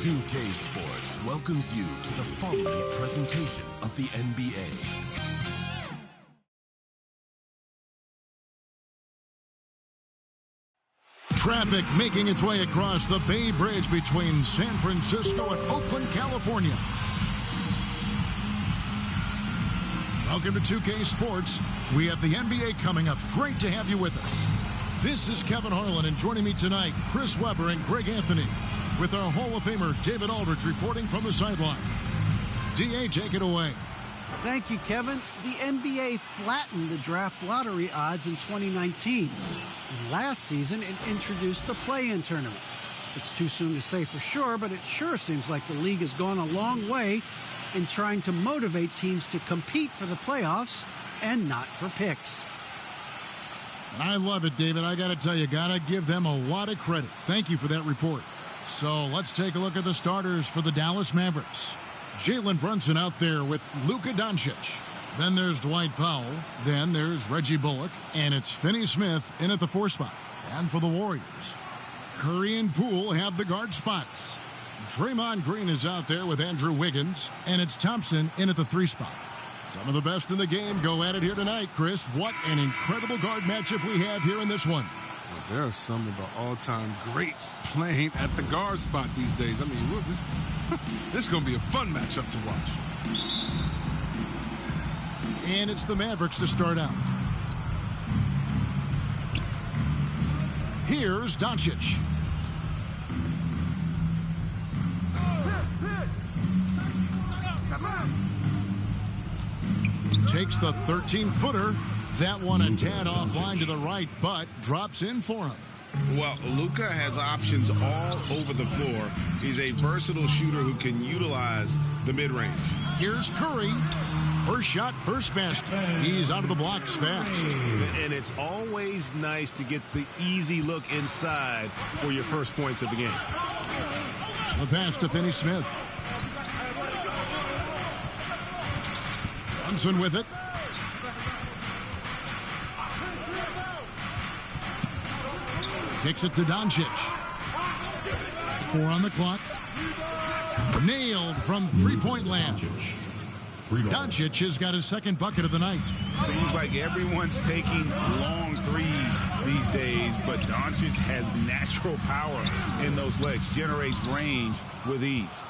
2K Sports welcomes you to the following presentation of the NBA. Traffic making its way across the Bay Bridge between San Francisco and Oakland, California. Welcome to 2K Sports. We have the NBA coming up. Great to have you with us. This is Kevin Harlan, and joining me tonight, Chris Webber and Greg Anthony, with our Hall of Famer David Aldridge reporting from the sideline. DA, take it away. Thank you, Kevin. The NBA flattened the draft lottery odds in 2019. And last season, it introduced the play-in tournament. It's too soon to say for sure, but it sure seems like the league has gone a long way in trying to motivate teams to compete for the playoffs and not for picks. And I love it, David. I got to tell you, got to give them a lot of credit. Thank you for that report. So let's take a look at the starters for the Dallas Mavericks. Jalen Brunson out there with Luka Doncic. Then there's Dwight Powell. Then there's Reggie Bullock. And it's Finney Smith in at the 4 spot. And for the Warriors, Curry and Poole have the guard spots. Draymond Green is out there with Andrew Wiggins. And it's Thompson in at the 3 spot. Some of the best in the game go at it here tonight, Chris. What an incredible guard matchup we have here in this one. Well, there are some of the all-time greats playing at the guard spot these days. I mean, this is going to be a fun matchup to watch. And it's the Mavericks to start out. Here's Doncic. Takes the 13-footer. That one a tad offline to the right, but drops in for him. Well, Luka has options all over the floor. He's a versatile shooter who can utilize the mid-range. Here's Curry. First shot, first basket. He's out of the blocks fast. And it's always nice to get the easy look inside for your first points of the game. The pass to Finney Smith. Brunson with it. Kicks it to Doncic. 4 on the clock. Nailed from three-point land. Doncic has got his second bucket of the night. Seems like everyone's taking long threes these days, but Doncic has natural power in those legs, generates range with ease.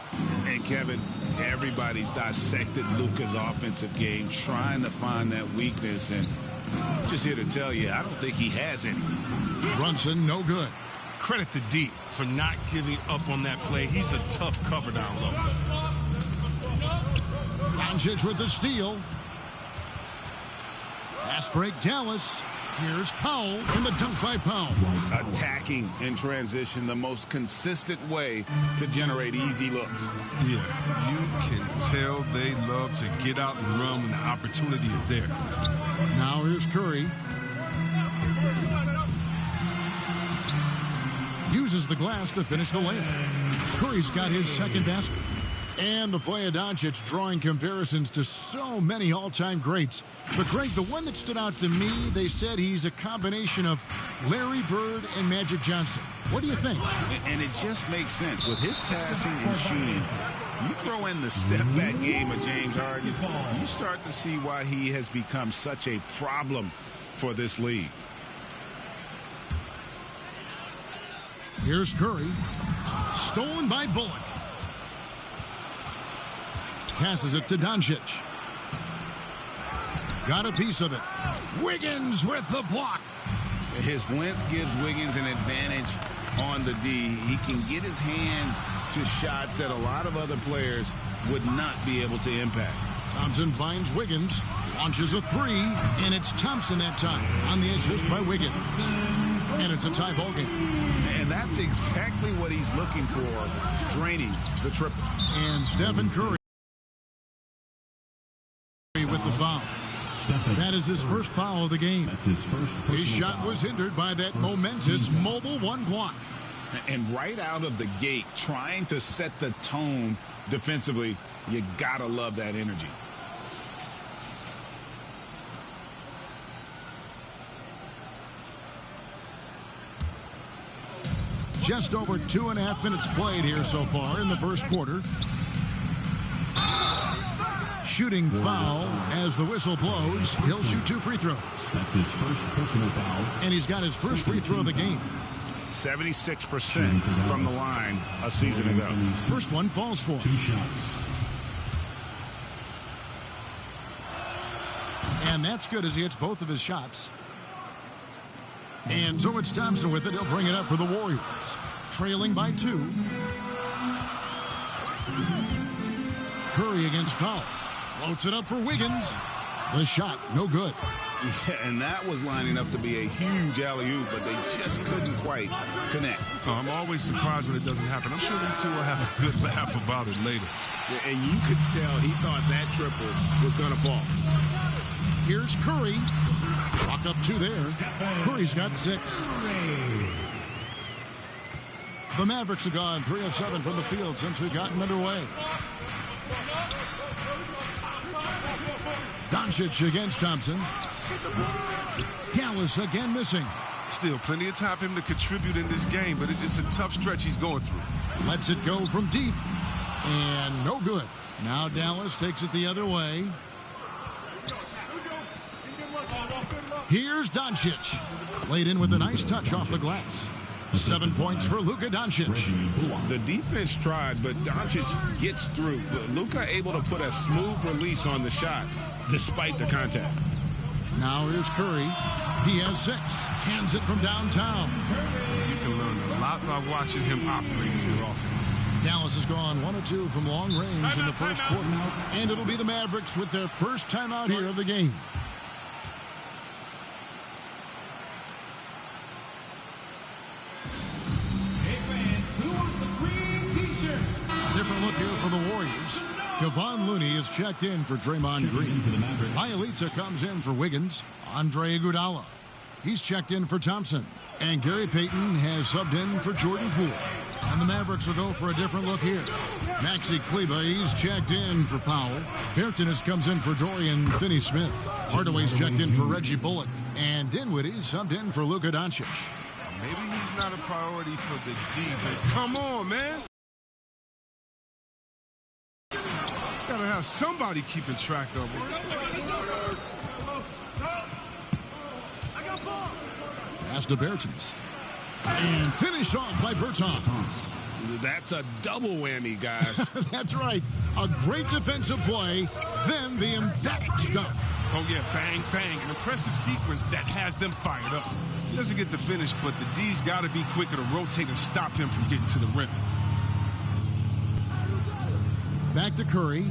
And Kevin, everybody's dissected Luka's offensive game, trying to find that weakness, and I'm just here to tell you, I don't think he has any. Brunson, no good. Credit to D for not giving up on that play. He's a tough cover down low. Doncic with the steal. Fast break, Dallas. Here's Powell in the dunk by Powell. Attacking in transition, the most consistent way to generate easy looks. Yeah, you can tell they love to get out and run when the opportunity is there. Now here's Curry. Uses the glass to finish the layup. Curry's got his second basket. And the play of Doncic drawing comparisons to so many all-time greats. But, Greg, the one that stood out to me, they said he's a combination of Larry Bird and Magic Johnson. What do you think? And it just makes sense. With his passing and shooting, you throw in the step-back game of James Harden, you start to see why he has become such a problem for this league. Here's Curry. Stolen by Bullock. Passes it to Doncic. Got a piece of it. Wiggins with the block. His length gives Wiggins an advantage on the D. He can get his hand to shots that a lot of other players would not be able to impact. Thompson finds Wiggins. Launches a 3, and it's Thompson that time on the assist by Wiggins. And it's a tie ball game. And that's exactly what he's looking for, draining the triple. And Stephen Curry with the foul. That is his first foul of the game. His shot was hindered by that momentous mobile 1 block. And right out of the gate, trying to set the tone defensively, you gotta love that energy. Just over 2.5 minutes played here so far in the first quarter. Shooting foul as the whistle blows. He'll shoot 2 free throws. That's his first personal foul. And he's got his first free throw of the game. 76% from the line a season ago. First one falls for him. 2 shots. And that's good as he hits both of his shots. And so it's Thompson with it. He'll bring it up for the Warriors. Trailing by 2. Curry against Powell. Floats it up for Wiggins. The shot, no good. Yeah, and that was lining up to be a huge alley-oop, but they just couldn't quite connect. I'm always surprised when it doesn't happen. I'm sure these two will have a good laugh about it later. Yeah, and you could tell he thought that triple was going to fall. Here's Curry. Chalk up 2 there. Curry's got 6. The Mavericks have gone 3 of 7 from the field since we've gotten underway. Doncic against Thompson. Dallas again missing. Still plenty of time for him to contribute in this game, but it's a tough stretch he's going through. Lets it go from deep. And no good. Now Dallas takes it the other way. Here's Doncic. Played in with a nice touch off the glass. 7 points for Luka Doncic. The defense tried, but Doncic gets through. Luka able to put a smooth release on the shot despite the contact. Now here's Curry. He has 6. Cans it from downtown. You can learn a lot by watching him operate in your offense. Dallas has gone 1 of 2 from long range in the first quarter. And it'll be the Mavericks with their first timeout here of the game. Different look here for the Warriors. Kevon Looney is checked in for Draymond Green. Bielitsa comes in for Wiggins. Andre Iguodala. He's checked in for Thompson. And Gary Payton has subbed in for Jordan Poole. And the Mavericks will go for a different look here. Maxi Kleber, he's checked in for Powell. Bertans comes in for Dorian Finney-Smith. Hardaway's checked in for Reggie Bullock. And Dinwiddie subbed in for Luka Doncic. Maybe he's not a priority for the D, but come on, man. Gotta have somebody keeping track of it. Pass to Bertans. And finished off by Bertans. That's a double whammy, guys. That's right. A great defensive play, then the emphatic stuff. Oh, yeah, bang, bang. An impressive sequence that has them fired up. He doesn't get the finish, but the D's got to be quicker to rotate and stop him from getting to the rim. Back to Curry.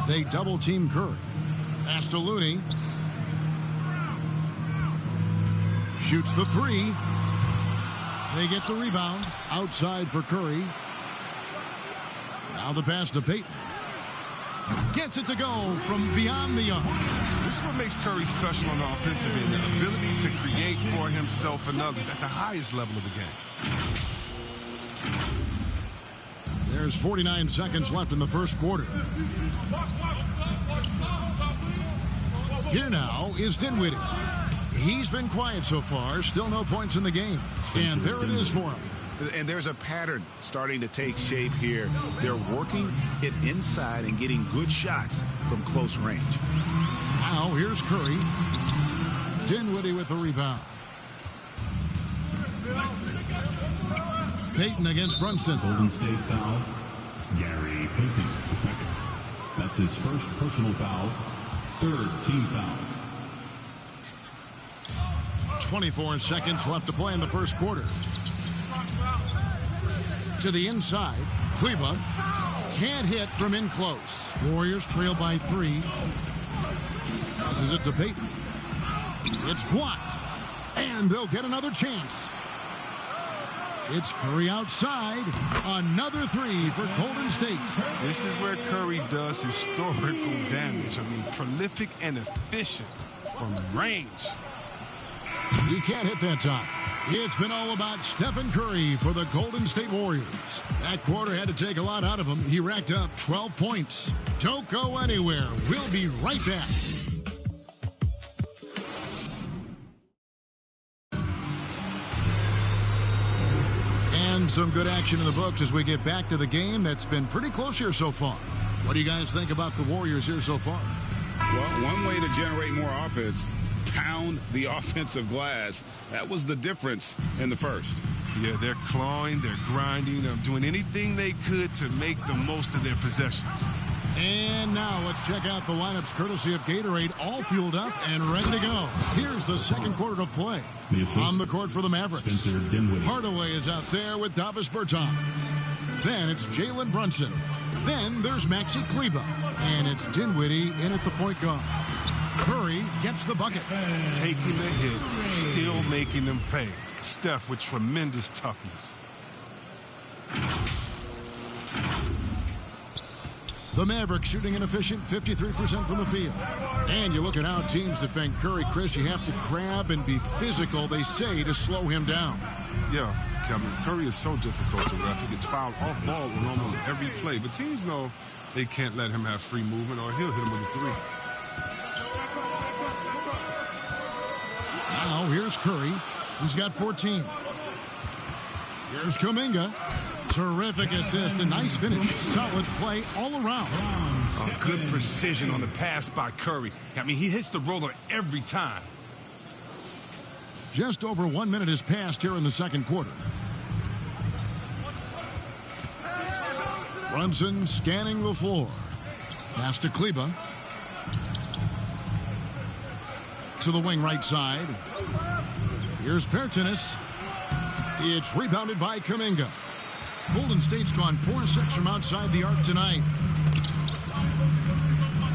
They double-team Curry. Pass to Looney. Shoots the 3. They get the rebound. Outside for Curry. Now the pass to Payton. Gets it to go from beyond the arc. This is what makes Curry special on the offensive end, the ability to create for himself and others at the highest level of the game. There's 49 seconds left in the first quarter. Here now is Dinwiddie. He's been quiet so far. Still no points in the game. And there it is for him. And there's a pattern starting to take shape here. They're working it inside and getting good shots from close range. Now here's Curry. Dinwiddie with the rebound. Payton against Brunson. Golden State foul. Gary Payton, the second. That's his first personal foul. Third team foul. 24 seconds left to play in the first quarter. To the inside. Kleber can't hit from in close. Warriors trail by 3. Passes it to Payton. It's blocked. And they'll get another chance. It's Curry outside. Another 3 for Golden State. This is where Curry does historical damage. I mean, prolific and efficient from range. He can't hit that time. It's been all about Stephen Curry for the Golden State Warriors. That quarter had to take a lot out of him. He racked up 12 points. Don't go anywhere. We'll be right back. some good action in the books as we get back to the game that's been pretty close here so far. What do you guys think about the Warriors here so far? Well, one way to generate more offense, pound the offensive glass. That was the difference in the first. Yeah, they're clawing, they're grinding, they're doing anything they could to make the most of their possessions. And now let's check out the lineups courtesy of Gatorade, all fueled up and ready to go. Here's the second quarter of play. On the court for the Mavericks, Hardaway is out there with Davis Bertans. Then it's Jalen Brunson. Then there's Maxi Kleber. And it's Dinwiddie in at the point guard. Curry gets the bucket. Taking the hit, still making them pay. Steph with tremendous toughness. The Mavericks shooting an efficient 53% from the field. And you look at how teams defend Curry, Chris, you have to grab and be physical, they say, to slow him down. Yeah, Kevin, Curry is so difficult to ref. He gets fouled off ball on almost every play. But teams know they can't let him have free movement or he'll hit him with a three. Now here's Curry. He's got 14. Here's Kuminga. Terrific assist, a nice finish. Solid play all around. Good precision on the pass by Curry. I mean, he hits the roller every time. Just over 1 minute has passed here in the second quarter. Brunson scanning the floor. Pass to Kleber. To the wing right side. Here's Bertans. It's rebounded by Kuminga. Golden State's gone 4-6 from outside the arc tonight.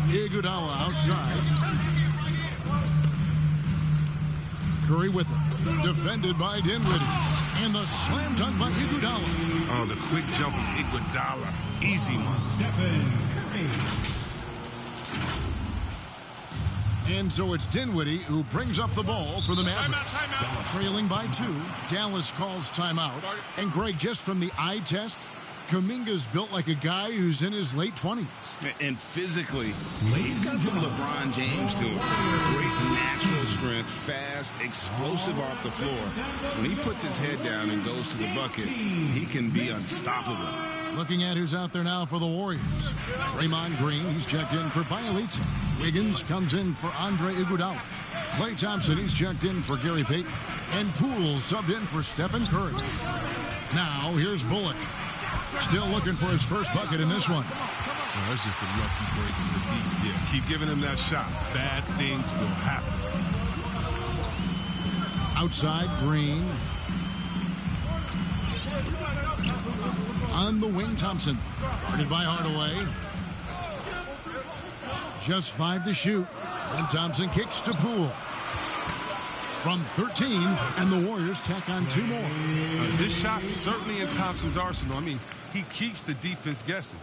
Iguodala outside. Curry with it. Defended by Dinwiddie. And the slam dunk by Iguodala. Oh, the quick jump of Iguodala. Easy one. And so it's Dinwiddie who brings up the ball for the Mavericks. Timeout. Trailing by 2. Dallas calls timeout. And Greg, just from the eye test, Kuminga's built like a guy who's in his late 20s. And physically, he's got some LeBron James to him. Great natural strength, fast, explosive off the floor. When he puts his head down and goes to the bucket, he can be unstoppable. Looking at who's out there now for the Warriors. Draymond Green, he's checked in for Bielitsa. Wiggins comes in for Andre Iguodala. Klay Thompson, he's checked in for Gary Payton. And Poole subbed in for Stephen Curry. Now, here's Bullock. Still looking for his first bucket in this one. Oh, that's just a lucky break in the deep. Yeah, keep giving him that shot. Bad things will happen. Outside, Green. On the wing, Thompson. Guarded by Hardaway. Just 5 to shoot. And Thompson kicks to Poole. From 13, and the Warriors tack on 2 more. This shot is certainly in Thompson's arsenal. I mean, he keeps the defense guessing.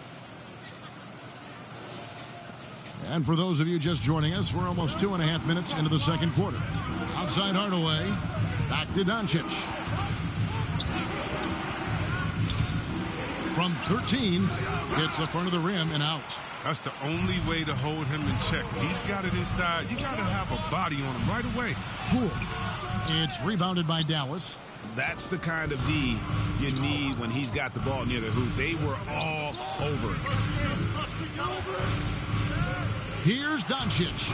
And for those of you just joining us, we're almost 2.5 minutes into the second quarter. Outside Hardaway. Back to Doncic. From 13, hits the front of the rim and out. That's the only way to hold him in check. He's got it inside. You got to have a body on him right away. Poole. It's rebounded by Dallas. That's the kind of D you need when he's got the ball near the hoop. They were all over it. Here's Doncic.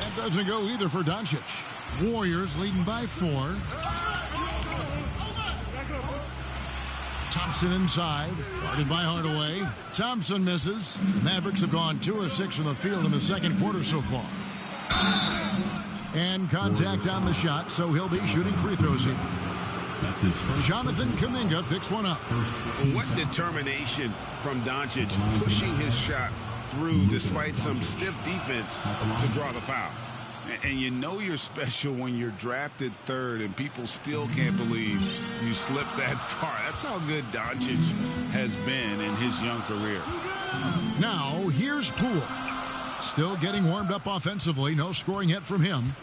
That doesn't go either for Doncic. Warriors leading by 4. Thompson inside, guarded by Hardaway. Thompson misses. The Mavericks have gone 2 of 6 from the field in the second quarter so far. And contact on the shot, so he'll be shooting free throws here. That's his first. Jonathan Kuminga picks one up. What determination from Doncic, pushing his shot through despite some stiff defense to draw the foul. And you know you're special when you're drafted 3rd and people still can't believe you slipped that far. That's how good Doncic has been in his young career. Now, here's Poole. Still getting warmed up offensively. No scoring yet from him.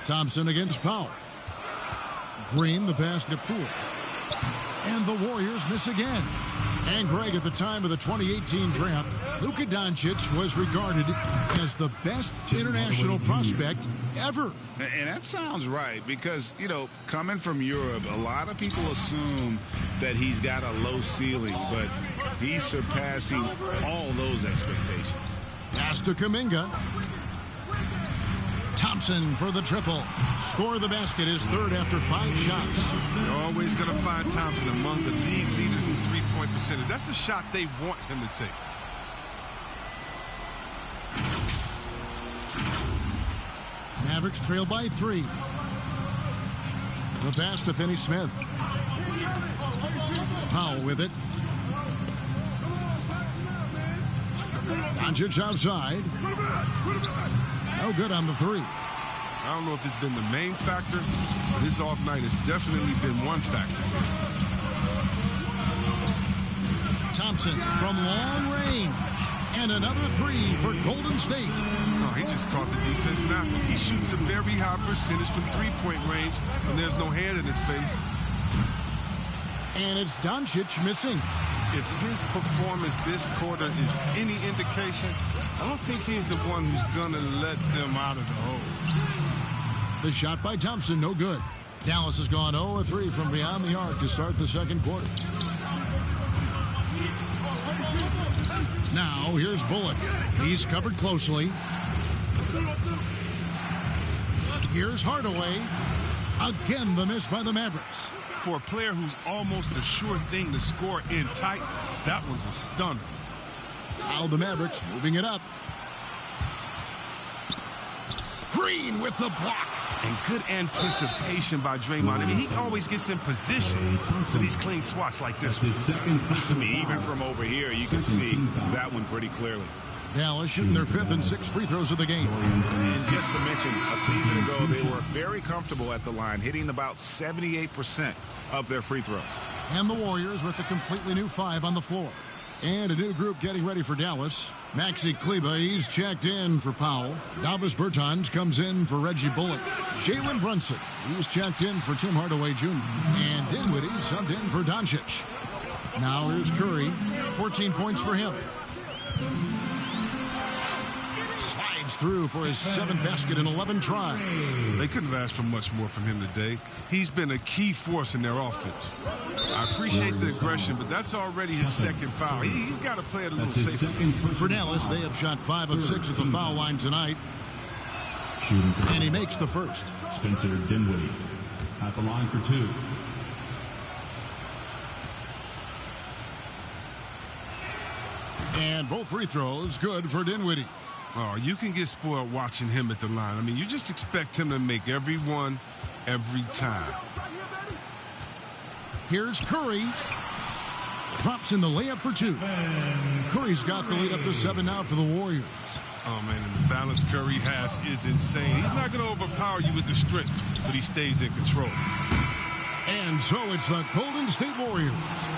Thompson against Powell. Green, the pass to Poole. And the Warriors miss again. And Greg, at the time of the 2018 draft, Luka Doncic was regarded as the best international prospect ever. And that sounds right because, coming from Europe, a lot of people assume that he's got a low ceiling, but he's surpassing all those expectations. Pass to Kuminga. Thompson for the triple. Score the basket, his third after 5 shots. You're always going to find Thompson among the league leaders in three-point percentage. That's the shot they want him to take. Mavericks trail by 3. The pass to Finney-Smith. Powell with it. Doncic outside. No good on the 3. I don't know if it's been the main factor, but his off night has definitely been one factor. Thompson from long range. And another 3 for Golden State. No, he just caught the defense napping. He shoots a very high percentage from three-point range, and there's no hand in his face. And it's Doncic missing. If his performance this quarter is any indication, I don't think he's the one who's going to let them out of the hole. The shot by Thompson, no good. Dallas has gone 0-3 from beyond the arc to start the second quarter. Now, here's Bullock. He's covered closely. Here's Hardaway. Again, the miss by the Mavericks. For a player who's almost a sure thing to score in tight, that was a stunner. Now the Mavericks moving it up. Green with the block. And good anticipation by Draymond. I mean, he always gets in position for these clean swats like this. Even from over here, you can see that one pretty clearly. Dallas shooting their 5th and 6th free throws of the game. And just to mention, a season ago, they were very comfortable at the line, hitting about 78% of their free throws. And the Warriors with a completely new 5 on the floor. And a new group getting ready for Dallas. Maxi Kleber, he's checked in for Powell. Davis Bertans comes in for Reggie Bullock. Jalen Brunson, he's checked in for Tim Hardaway Jr. And Dinwiddie subbed in for Doncic. Now here's Curry, 14 points for him. Slides through for his 7th basket in 11 tries. They couldn't have asked for much more from him today. He's been a key force in their offense. I appreciate the aggression, but that's already his 2nd foul. He's got to play it a little safer. For Dallas, they have shot 5 of 6 at the foul line tonight. And he makes the first. Spencer Dinwiddie at the line for 2. And both free throws good for Dinwiddie. Oh, you can get spoiled watching him at the line. I mean, you just expect him to make every one, every time. Here's Curry. Drops in the layup for 2. Curry's got the lead up to 7 now for the Warriors. Oh, man, and the balance Curry has is insane. He's not going to overpower you with the strength, but he stays in control. And so it's the Golden State Warriors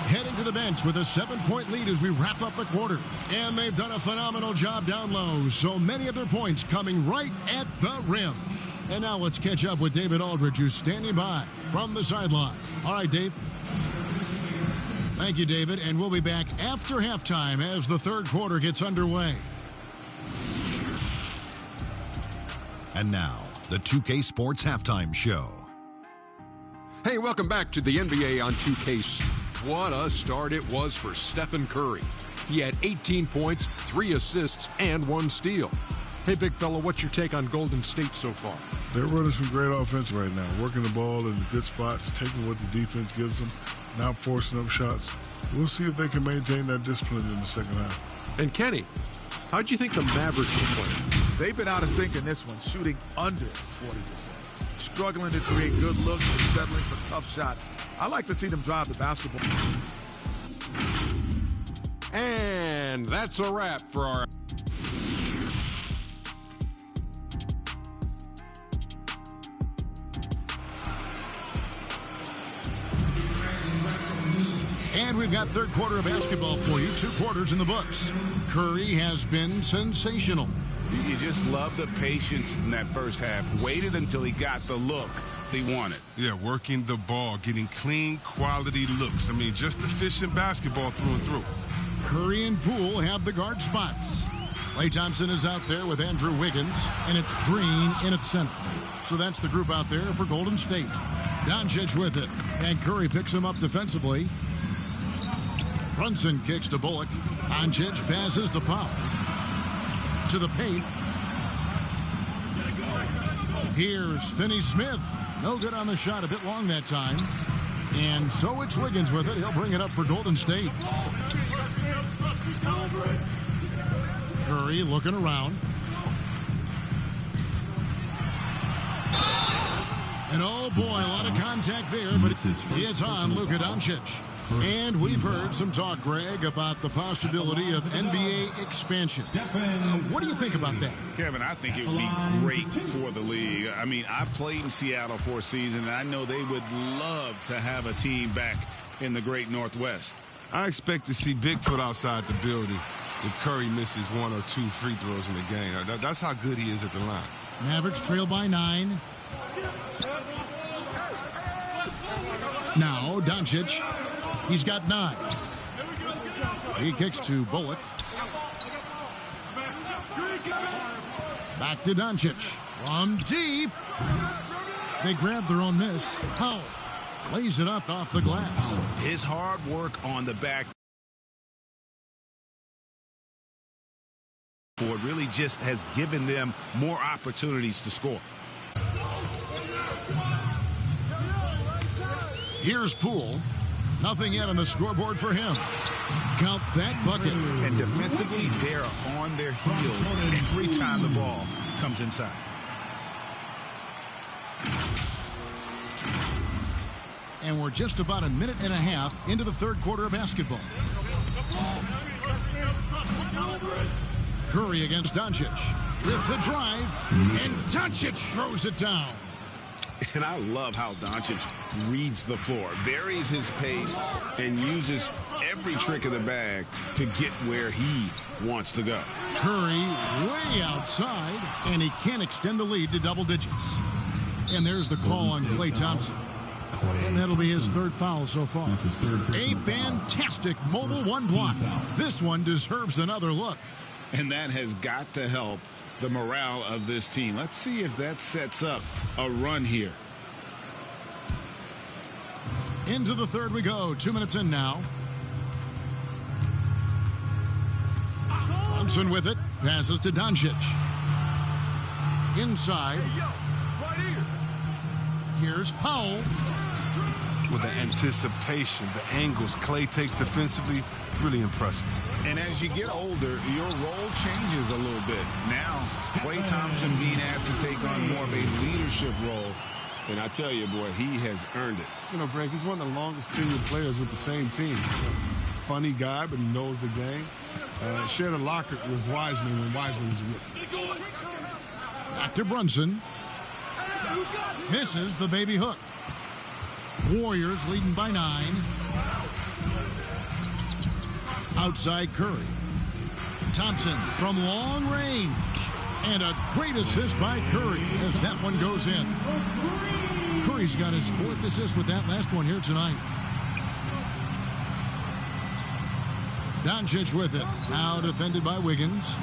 heading to the bench with a 7-point lead as we wrap up the quarter. And they've done a phenomenal job down low, so many of their points coming right at the rim. And now let's catch up with David Aldridge, who's standing by from the sideline. All right, Dave. Thank you, David, and we'll be back after halftime as the third quarter gets underway. And now, the 2K Sports Halftime Show. Hey, welcome back to the NBA on 2K. What a start it was for Stephen Curry. He had 18 points, 3 assists, and 1 steal. Hey, big fella, what's your take on Golden State so far? They're running some great offense right now, working the ball in the good spots, taking what the defense gives them, not forcing up shots. We'll see if they can maintain that discipline in the second half. And Kenny, how do you think the Mavericks are playing? They've been out of sync in this one, shooting under 40%. Struggling to create good looks and settling for tough shots. I like to see them drive the basketball. And that's a wrap for our... And we've got third quarter of basketball for you. 2 quarters in the books. Curry has been sensational. You just love the patience in that first half. Waited until he got the look he wanted. Yeah, working the ball, getting clean, quality looks. I mean, just efficient basketball through and through. Curry and Poole have the guard spots. Klay Thompson is out there with Andrew Wiggins, and it's Green in at center. So that's the group out there for Golden State. Doncic with it, and Curry picks him up defensively. Brunson kicks to Bullock. Doncic passes to Powell. To the paint. Here's Finney-Smith. No good on the shot, a bit long that time. And so it's Wiggins with it. He'll bring it up for Golden State. Curry looking around. And oh boy, a lot of contact there, but it's on Luka Doncic. And we've heard some talk, Greg, about the possibility of NBA expansion. What do you think about that? Kevin, I think it would be great for the league. I mean, I played in Seattle for a season, and I know they would love to have a team back in the great Northwest. I expect to see Bigfoot outside the building if Curry misses 1 or 2 free throws in the game. That's how good he is at the line. Mavericks trail by 9. Now, Doncic. He's got 9. He kicks to Bullock. Back to Doncic. From deep. They grab their own miss. Powell lays it up off the glass. His hard work on the back board really just has given them more opportunities to score. Here's Poole. Nothing yet on the scoreboard for him. Count that bucket. And defensively, they're on their heels every time the ball comes inside. And we're just about a minute and a half into the third quarter of basketball. Curry against Doncic with the drive, and Doncic throws it down. And I love how Doncic reads the floor, varies his pace, and uses every trick of the bag to get where he wants to go. Curry way outside, and he can't extend the lead to double digits. And there's the call on Klay Thompson. And that'll be his third foul so far. A fantastic mobile 1 block. This one deserves another look. And that has got to help the morale of this team. Let's see if that sets up a run here. Into the third we go. 2 minutes in now. Brunson with it. Passes to Doncic. Inside. Here's Powell. With the anticipation, the angles Klay takes defensively, really impressive. And as you get older, your role changes a little bit. Now, Klay Thompson being asked to take on more of a leadership role. And I tell you, boy, he has earned it. You know, Greg, he's one of the longest tenured players with the same team. Funny guy, but he knows the game. Shared a locker with Wiseman when Wiseman was a rookie. Back to Brunson. Misses the baby hook. Warriors leading by 9. Outside Curry. Thompson from long range. And a great assist by Curry as that one goes in. Curry's got his 4th assist with that last one here tonight. Doncic with it. Now defended by Wiggins.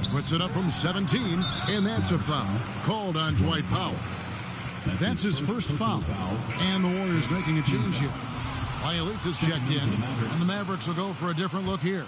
Puts it up from 17, and that's a foul. Called on Dwight Powell. That's his first foul. And the Warriors making a change here. Bjelica is checked in, and the Mavericks will go for a different look here.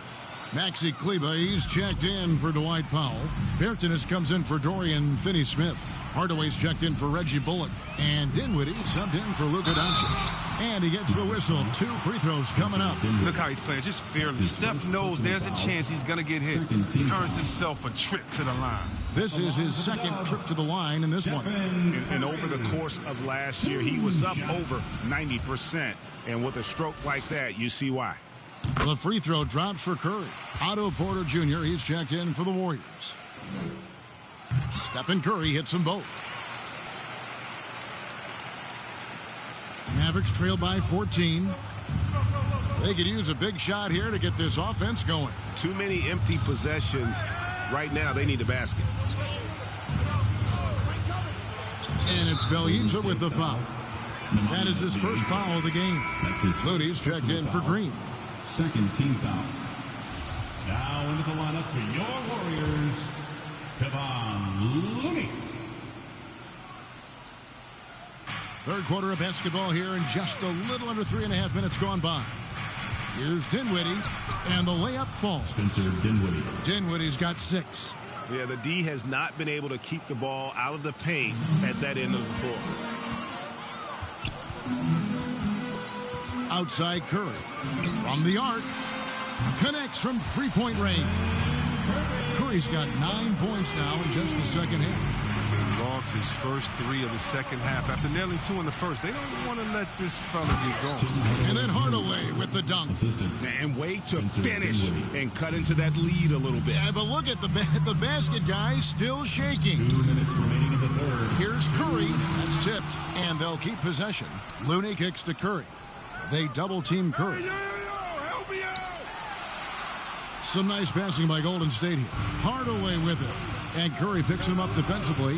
Maxi Kleber, he's checked in for Dwight Powell. Bertans comes in for Dorian Finney-Smith. Hardaway's checked in for Reggie Bullock. And Dinwiddie subbed in for Luka Doncic. And he gets the whistle. 2 free throws coming up. Look how he's playing, just fearless. Steph knows there's a chance he's going to get hit. He earns himself a trip to the line. This is his 2nd trip to the line in this one. And over the course of last year, he was up over 90%. And with a stroke like that, you see why. The free throw drops for Curry. Otto Porter Jr., he's checked in for the Warriors. Stephen Curry hits them both. Mavericks trail by 14. They could use a big shot here to get this offense going. Too many empty possessions. Right now, they need a basket. And it's Bjelica with the foul. That is his first foul of the game. Looney's checked in for Green. Second team foul. Now into the lineup for your Warriors, Kevon Looney. Third quarter of basketball here, and just a little under 3.5 minutes gone by. Here's Dinwiddie, and the layup falls. Spencer Dinwiddie. Dinwiddie's got 6. Yeah, the D has not been able to keep the ball out of the paint at that end of the floor. Outside Curry. From the arc. Connects from three-point range. Curry's got 9 points now in just the second half. He logs his first 3 of the second half. After nailing 2 in the first, they don't want to let this fella get going. And then Hardaway with the dunk. And way to finish and cut into that lead a little bit. Yeah, but look at the basket, guys, still shaking. 2 minutes remaining in the third. Here's Curry. That's tipped, and they'll keep possession. Looney kicks to Curry. They double-team Curry. Help me out! Some nice passing by Golden State here. Hardaway with it. And Curry picks him up defensively.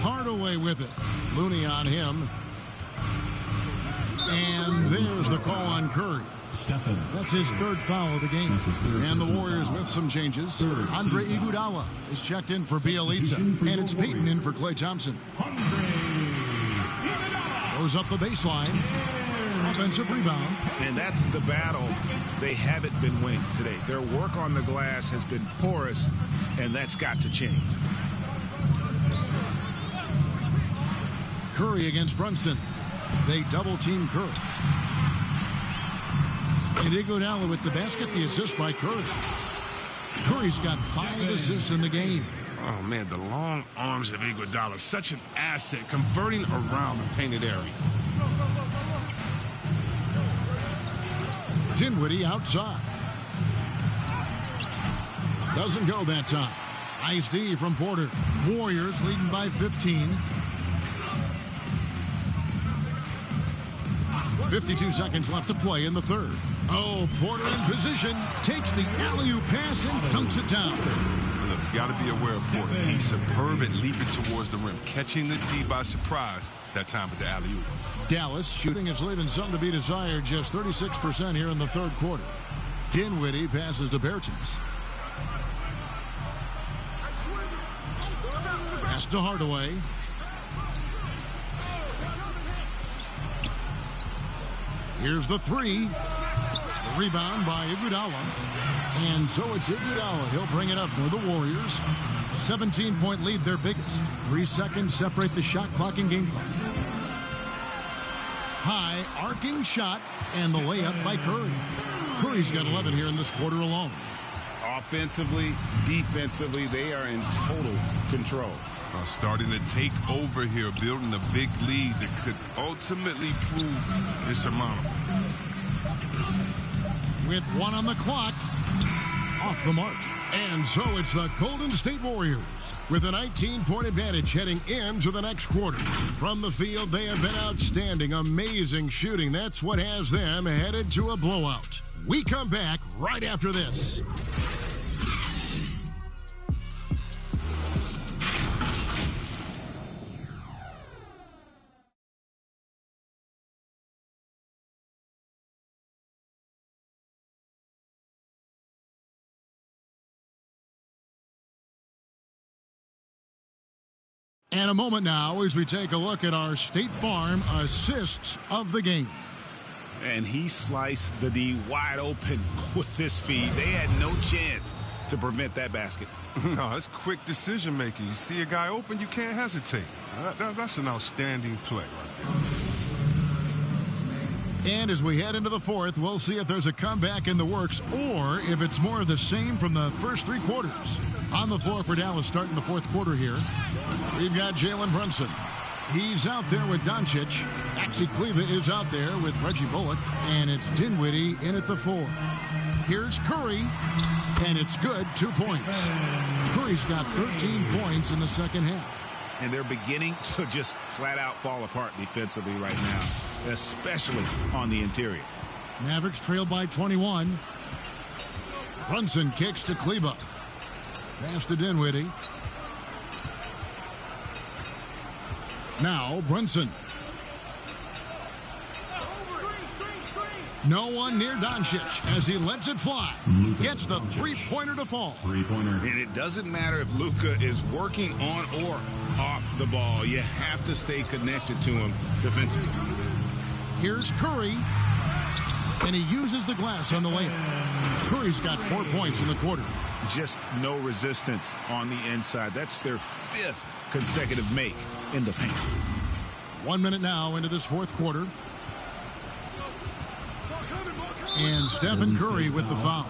Hardaway with it. Looney on him. And there's the call on Curry. That's his third foul of the game. And the Warriors with some changes. Andre Iguodala is checked in for Bielitsa. And it's Peyton in for Klay Thompson. Goes up the baseline. Offensive rebound. And that's the battle they haven't been winning today. Their work on the glass has been porous, and that's got to change. Curry against Brunson. They double-team Curry. And Iguodala with the basket, the assist by Curry. Curry's got 5 assists in the game. Oh, man, the long arms of Iguodala, such an asset, converting around the painted area. Dinwiddie outside. Doesn't go that time. Nice D from Porter. Warriors leading by 15. 52 seconds left to play in the third. Oh, Porter in position. Takes the alley-oop pass and dunks it down. Look, you got to be aware of Porter. He's superb at leaping towards the rim, catching the D by surprise that time with the alley-oop. Dallas shooting is leaving some to be desired, just 36% here in the third quarter. Dinwiddie passes to Bertens. Pass to Hardaway. Here's the 3. The rebound by Iguodala. And so it's Iguodala. He'll bring it up for the Warriors. 17-point lead, their biggest. 3 seconds separate the shot clock and game clock. High arcing shot and the layup by Curry. Curry's got 11 here in this quarter alone. Offensively, defensively, they are in total control. Starting to take over here, building a big lead that could ultimately prove insurmountable. With 1 on the clock, off the mark. And so it's the Golden State Warriors with a 19-point advantage heading into the next quarter. From the field, they have been outstanding, amazing shooting. That's what has them headed to a blowout. We come back right after this. And a moment now as we take a look at our State Farm assists of the game. And he sliced the D wide open with this feed. They had no chance to prevent that basket. No, it's quick decision making. You see a guy open, you can't hesitate. That's an outstanding play right there. And as we head into the fourth, we'll see if there's a comeback in the works or if it's more of the same from the first 3 quarters. On the floor for Dallas starting the fourth quarter here. We've got Jalen Brunson. He's out there with Doncic. Maxi Kleber is out there with Reggie Bullock. And it's Dinwiddie in at the 4. Here's Curry. And it's good, 2 points. Curry's got 13 points in the second half. And they're beginning to just flat out fall apart defensively right now, especially on the interior. Mavericks trail by 21. Brunson kicks to Kleber. Pass to Dinwiddie. Now Brunson. No one near Doncic as he lets it fly. Gets the three-pointer to fall. Three-pointer. And it doesn't matter if Luka is working on or off the ball. You have to stay connected to him defensively. Here's Curry. And he uses the glass on the layup. Curry's got 4 points in the quarter. Just no resistance on the inside. That's their 5th consecutive make in the paint. 1 minute now into this fourth quarter. And Stephen Curry with the foul.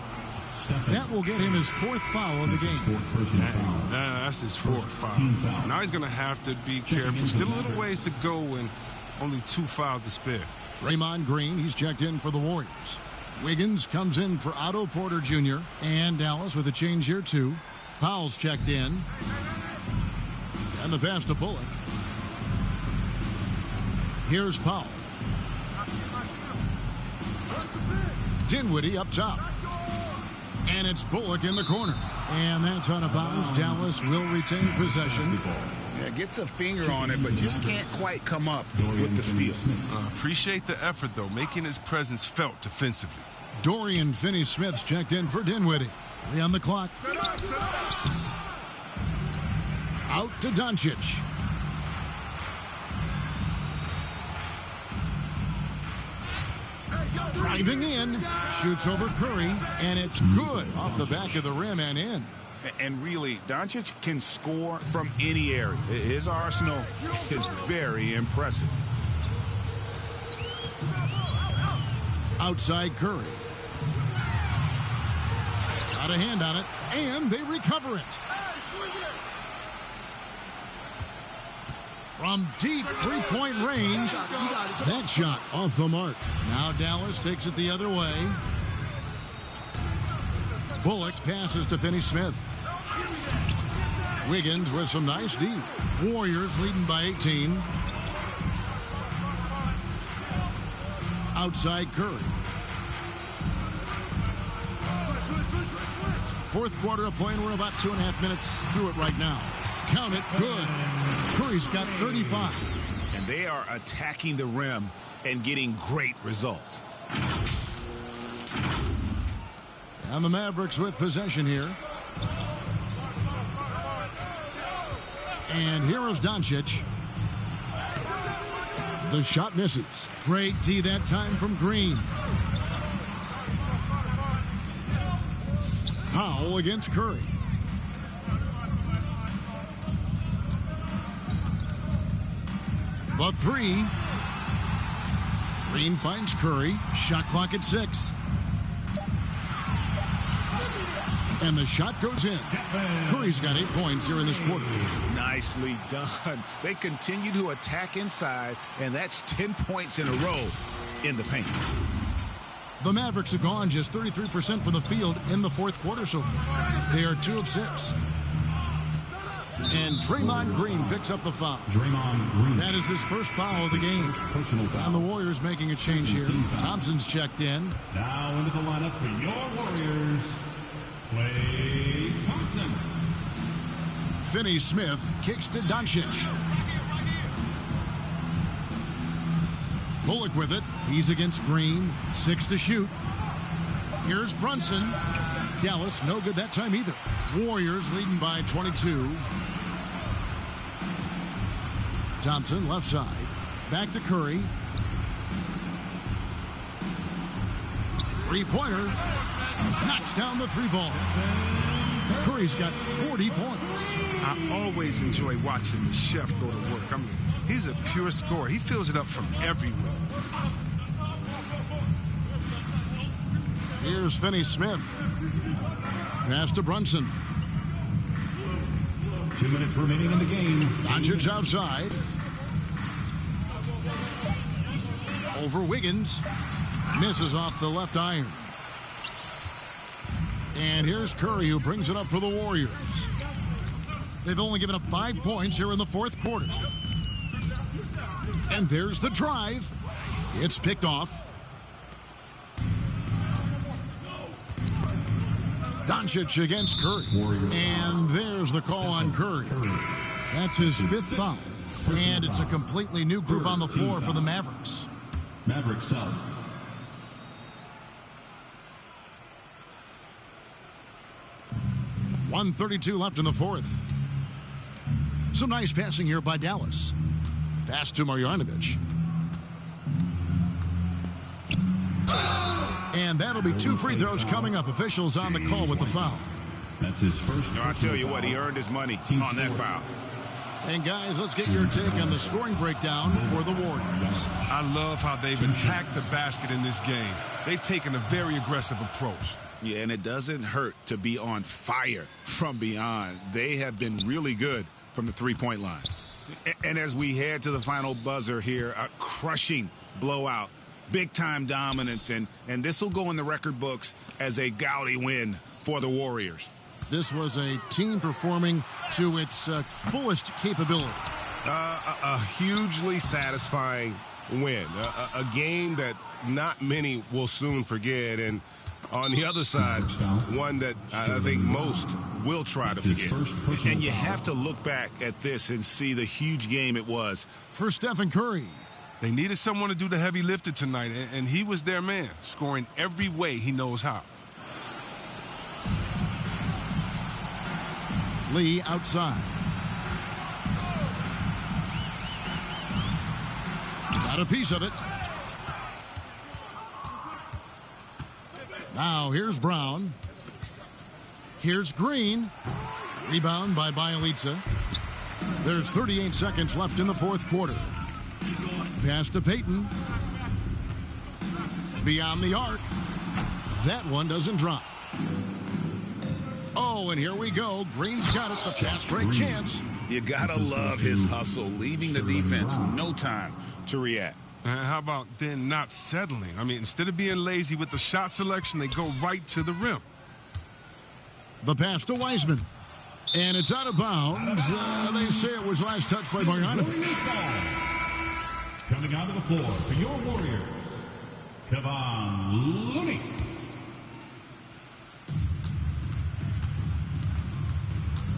That will get him his 4th foul of the game. That's his 4th foul. Now he's going to have to be careful. Still a little ways to go and only 2 fouls to spare. Draymond Green, he's checked in for the Warriors. Wiggins comes in for Otto Porter Jr. And Dallas with a change here too. Powell's checked in. And the pass to Bullock. Here's Powell. Dinwiddie up top. And it's Bullock in the corner. And that's out of bounds. Dallas will retain possession. Yeah, gets a finger on it, but just can't quite come up with the steal. Appreciate the effort, though, making his presence felt defensively. Dorian Finney-Smith's checked in for Dinwiddie. 3 on the clock. Out to Doncic. Driving in, shoots over Curry, and it's good off the back of the rim and in. And really, Doncic can score from any area. His arsenal is very impressive. Outside Curry. Got a hand on it, and they recover it. From deep three-point range, that shot off the mark. Now Dallas takes it the other way. Bullock passes to Finney-Smith. Wiggins with some nice D. Warriors leading by 18. Outside Curry. Fourth quarter of play, and we're about 2.5 minutes through it right now. Count it, good. Curry's got 35. And they are attacking the rim and getting great results. And the Mavericks with possession here. And here is Doncic. The shot misses. Great D that time from Green. Powell against Curry. The three. Green finds Curry. Shot clock at 6. And the shot goes in. Curry's got 8 points here in this quarter. Nicely done. They continue to attack inside, and that's 10 points in a row in the paint. The Mavericks have gone just 33% from the field in the fourth quarter so far. They are 2 of 6. And Draymond Green picks up the foul. Draymond Green. That is his first foul of the game. And the Warriors making a change here. Thompson's checked in. Now into the lineup for your Warriors, Klay Thompson. Finney-Smith kicks to Doncic. Bullock with it. He's against Green. 6 to shoot. Here's Brunson. Dallas, no good that time either. Warriors leading by 22. Thompson, left side. Back to Curry. Three-pointer. Knocks down the 3-ball. Curry's got 40 points. I always enjoy watching the chef go to work. I mean, he's a pure scorer. He fills it up from everywhere. Here's Finney-Smith. Pass to Brunson. 2 minutes remaining in the game. Doncic outside. Over Wiggins. Misses off the left iron. And here's Curry, who brings it up for the Warriors. They've only given up 5 points here in the fourth quarter. And there's the drive. It's picked off. Doncic against Curry. And there's the call on Curry. That's his 5th foul. And it's a completely new group on the floor for the Mavericks. Maverick South. .132 left in the fourth. Some nice passing here by Dallas. Pass to Marjanovic. And that'll be 2 free throws coming up. Officials on the call with the foul. That's his first. I'll tell you what, he earned his money on that foul. And guys, let's get your take on the scoring breakdown for the Warriors. I love how they've attacked the basket in this game. They've taken a very aggressive approach. Yeah, and it doesn't hurt to be on fire from beyond. They have been really good from the three-point line. And as we head to the final buzzer here, a crushing blowout, big-time dominance, and this will go in the record books as a gaudy win for the Warriors. This was a team performing to its fullest capability. A hugely satisfying win. A game that not many will soon forget. And on the other side, one that I think most will try to forget. And you have to look back at this and see the huge game it was. For Stephen Curry. They needed someone to do the heavy lifting tonight, and he was their man, scoring every way he knows how. Lee outside. Got a piece of it. Now here's Brown. Here's Green. Rebound by Bjelica. There's 38 seconds left in the fourth quarter. Pass to Payton. Beyond the arc. That one doesn't drop. Oh, and here we go. Green's got it. The fast break chance. You gotta love his hustle, leaving the defense no time to react. How about then not settling? I mean, instead of being lazy with the shot selection, they go right to the rim. The pass to Wiseman. And it's out of bounds. They say it was last touched by Marjanovic. Coming onto the floor for your Warriors, Kevon Looney.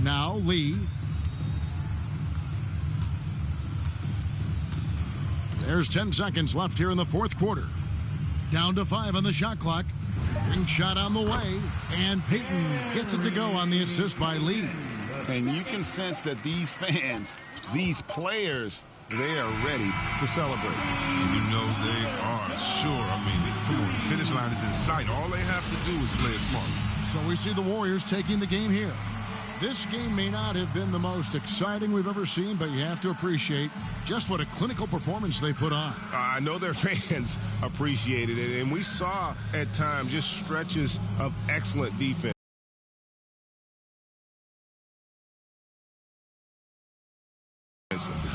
Now Lee. There's 10 seconds left here in the fourth quarter. Down to 5 on the shot clock. Ring shot on the way. And Payton gets it to go on the assist by Lee. And you can sense that these fans, these players, they are ready to celebrate. You know they are, sure. I mean, come on, the finish line is in sight. All they have to do is play it smart. So we see the Warriors taking the game here. This game may not have been the most exciting we've ever seen, but you have to appreciate just what a clinical performance they put on. I know their fans appreciated it, and we saw at times just stretches of excellent defense.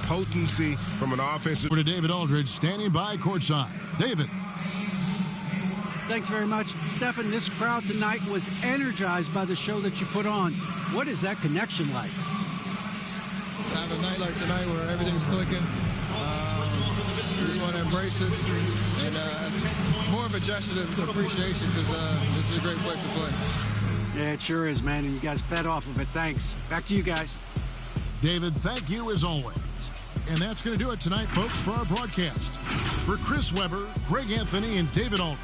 Potency from an offensive. To David Aldridge standing by courtside. David. Thanks very much. Stephen, this crowd tonight was energized by the show that you put on. What is that connection like? Have a night like tonight where everything's clicking. We just want to embrace it. And more of a gesture of appreciation because this is a great place to play. Yeah, it sure is, man. And you guys fed off of it. Thanks. Back to you guys. David, thank you as always. And that's going to do it tonight, folks, for our broadcast. For Chris Webber, Greg Anthony, and David Aldridge,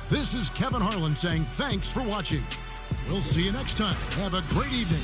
this is Kevin Harlan saying thanks for watching. We'll see you next time. Have a great evening.